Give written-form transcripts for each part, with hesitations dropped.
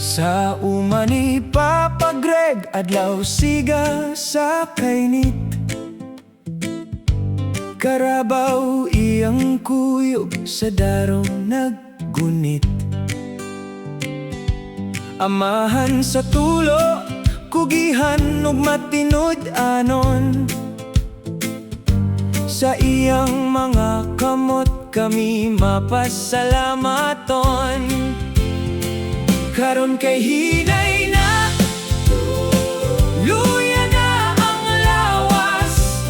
Sa umani Papa Greg adlaw siga sa kainit, karabaw iyang kuyog sa darong naggunit. Amahan sa tulo, kugihan ug matinud-anon, sa iyang mga kamot kami mapasalamaton. Karon kay hinay na, luya na ang lawas,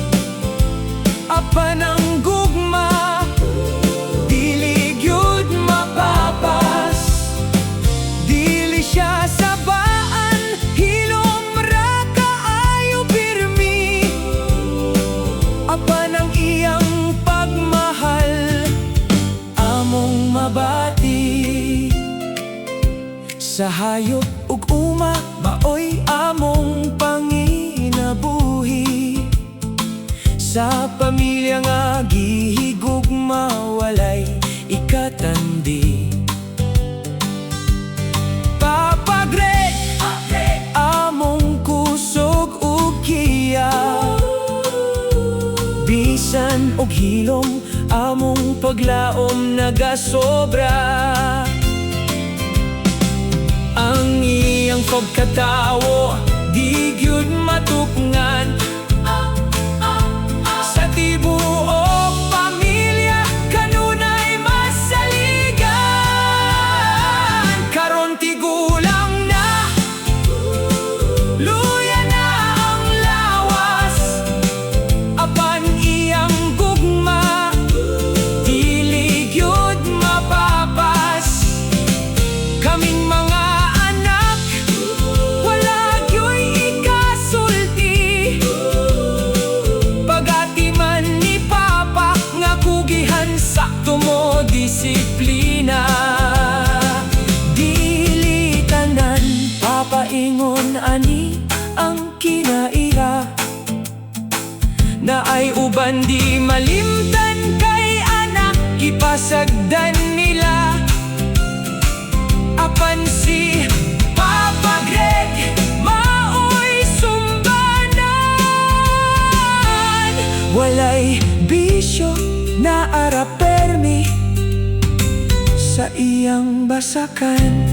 apan ang gugma, dili gyud mapapas. Dili siya sabaan, hilom ra kaayo pirmi, apan ang iyang pagmahal among mabati. Sa hayop ug uma, maoy among panginabuhi. Sa pamilya nga gihigugma, walay ikatandi. Papa Greg, among kusog ug kiyaw, bisan og hilom, among paglaom nagasobra. Ang iyang pagkatawo, di gyud matukngan. Sa tibuok pamilya, kanunay masaligan. Karon tigulang na, luya na ang lawas, apan iyang gugma, dili gyud mapapas. Kaming mga sakto mo disiplina, dili tanan papaingon ani ang kinaira. Na ay uban di malimtan kay anak, ipasagdan nila. Apan si Papa Greg, maoy sumbanan, walay bisyo na arapermi sa iyang basakan.